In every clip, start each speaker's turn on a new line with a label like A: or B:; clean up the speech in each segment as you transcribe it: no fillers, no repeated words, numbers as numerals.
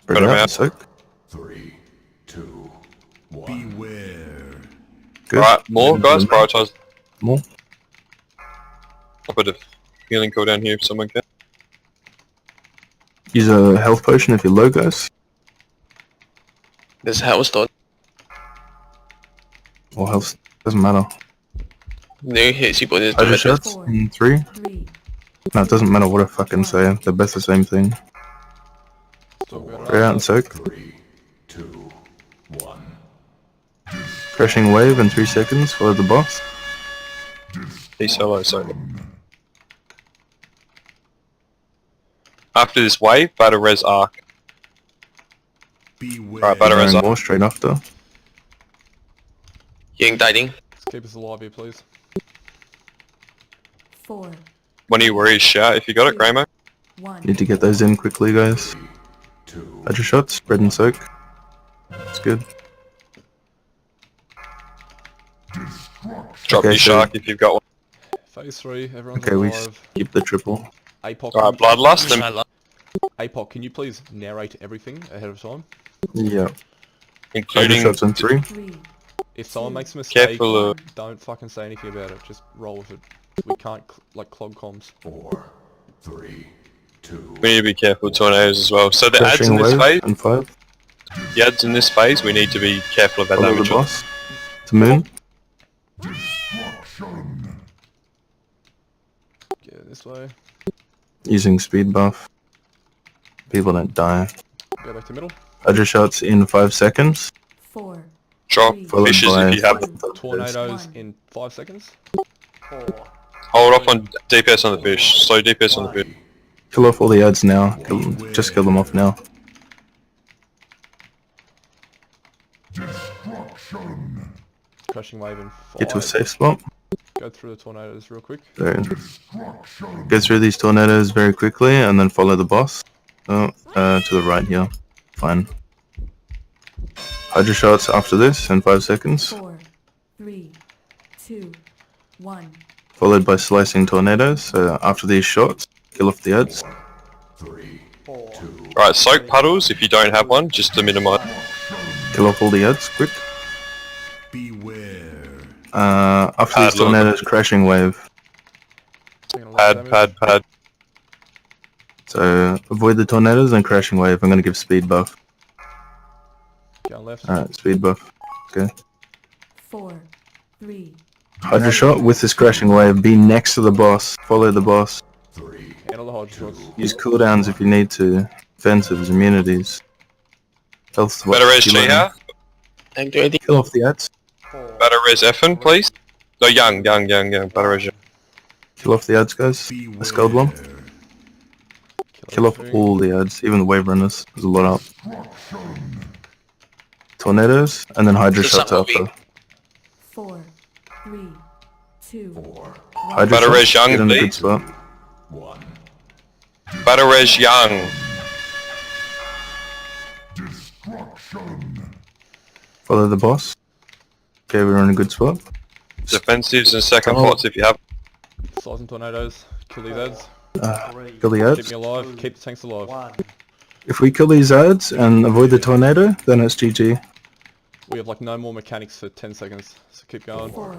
A: Spread
B: him
A: out,
B: out.
A: soak.
C: 3, 2, 1. Beware.
A: Good.
B: Alright, more guys, prioritize.
A: More.
B: I'll put a healing cooldown here if someone can.
A: Use a health potion if you're low, guys.
D: This house done.
A: Or health, doesn't matter.
D: New hits you, but it's
A: Hydro shots in 3. No, it doesn't matter what I fucking say, they're both the same thing. Spread out and soak.
C: 3, 2, 1.
A: Crashing wave in 3 seconds, follow the boss.
B: He's solo, so. After this wave, battle res arc.
C: Beware.
B: Alright, battle res
A: Going
B: arc.
A: more straight after.
D: Ying Diding.
E: Keep us alive here, please.
F: 4,
B: When you worry, shout if you got it, Gramo.
F: 1.
A: Need to get those in quickly, guys.
C: 2.
A: Hydro shots, spread and soak. That's good.
B: Drop
A: Okay,
B: your
A: so-
B: shark if you've got one.
E: Phase 3, everyone's
A: Okay, we
E: alive.
A: keep the triple.
E: APOC,
B: Alright, bloodlust and
E: APOC, can you please narrate everything ahead of time?
A: Yeah. Hydro
B: including
A: shots in 3.
F: 3,
E: If someone makes a mistake,
B: Careful,
E: don't fucking say anything about it. Just roll with it. We can't like clog comms.
C: 4, 3, 2.
B: we need to be careful with tornadoes as well. So the ads
A: Crashing
B: in this
A: wave
B: phase,
A: and 5.
B: the ads in this phase, we need to be careful about
A: Follow the
B: damage.
A: boss. To moon.
E: Get this way.
A: Using speed buff. People don't die.
E: Go back to middle.
A: Hydro shots in 5 seconds.
F: 4,
B: Drop
A: Followed
B: fishes
A: by
B: if you have them.
E: Tornadoes in 5 seconds.
B: Hold off on DPS on the fish. Slow DPS on the fish.
A: Kill off all the ads now. Kill them. Just kill them off now.
E: Crashing wave in 5.
A: Get to a safe spot.
E: Go through the tornadoes real quick.
A: So, go through these tornadoes very quickly and then follow the boss. Oh, to the right here. Fine. Hydro shots after this in 5 seconds.
F: 4, 3, 2, 1.
A: Followed by slicing tornadoes. So after these shots, kill off the ads.
C: 3, 2.
B: Right, soak puddles if you don't have one, just to minimize.
A: Kill off all the ads, quick.
C: Beware.
A: After these
B: Pad load.
A: tornadoes, crashing wave.
E: Taking a lot of
B: Pad,
E: damage.
B: pad, pad.
A: So avoid the tornadoes and crashing wave. I'm gonna give speed buff.
E: Going left.
A: Alright, speed buff. Okay.
F: 4, 3,
A: Hydro shot with this crashing wave. Be next to the boss. Follow the boss.
C: 3.
E: Handle the hydro shots.
A: Use cooldowns if you need to. Defensives, immunities. Health.
B: Better res
A: healing.
B: Chiha.
D: Don't do anything.
A: Kill off the ads.
B: Better res Effin, please. No, young. Better res young.
A: Kill off the ads, guys. Let's gold one. Kill off
E: everything.
A: all the ads, even the wave runners. There's a lot up. Tornadoes, and then hydro
D: There's
A: shots
D: something
A: after.
F: 4, 3, 2,
C: 4,
A: Hydro
B: Better
A: shots,
B: res young,
A: get in a good
B: please.
A: spot.
C: 1.
B: Better res young.
A: Follow the boss. Okay, we're in a good spot.
B: Defensives and second
A: Oh.
B: pots if you have.
E: Slice and tornadoes. Kill these ads.
A: Kill the
E: Keep
A: ads.
E: me alive. Keep the tanks alive.
A: If we kill these ads and avoid the tornado, then it's GG.
E: We have like no more mechanics for 10 seconds. So keep going.
F: 4,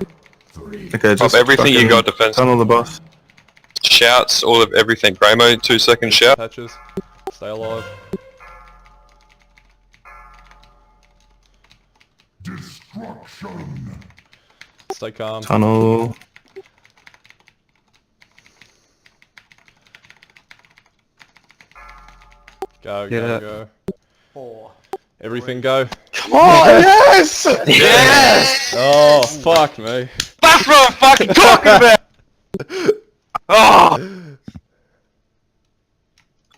F: 3,
A: Okay,
B: Drop
A: just
B: everything you
A: fucking
B: got defensive.
A: tunnel the boss.
B: Shouts, all of everything. Gramo, 2 second shout.
E: Patches. Stay alive. Stay calm.
A: Tunnel.
E: Go,
A: Get
E: go,
A: it.
E: go. Everything go.
B: Come on, yes!
D: Yes!
E: Oh, fuck me.
B: That's what I'm fucking talking about! Oh!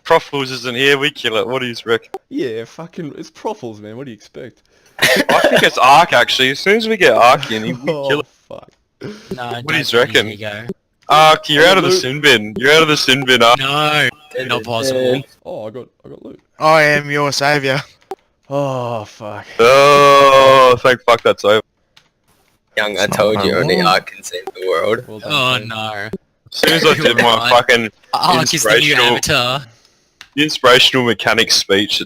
B: Profils isn't here, we kill it. What do you reckon?
E: Yeah, fucking, it's Profils, man. What do you expect?
B: I think it's Ark actually. As soon as we get Ark in, we kill
E: Oh,
B: it.
E: fuck.
G: No,
B: What do
G: don't
B: you reckon?
G: you go.
B: Ark, you're out of the sin bin. You're out of the sin bin, Ark.
G: No, not possible.
E: Oh, I got loot.
H: I am your saviour.
E: Oh, fuck.
B: Oh, thank fuck that's over.
D: Young, I told you only I can save the world.
E: Well done,
G: Oh
E: team.
G: no.
B: As soon as I did my fucking
G: Ark is the new
B: inspirational-
G: avatar.
B: inspirational mechanics speech,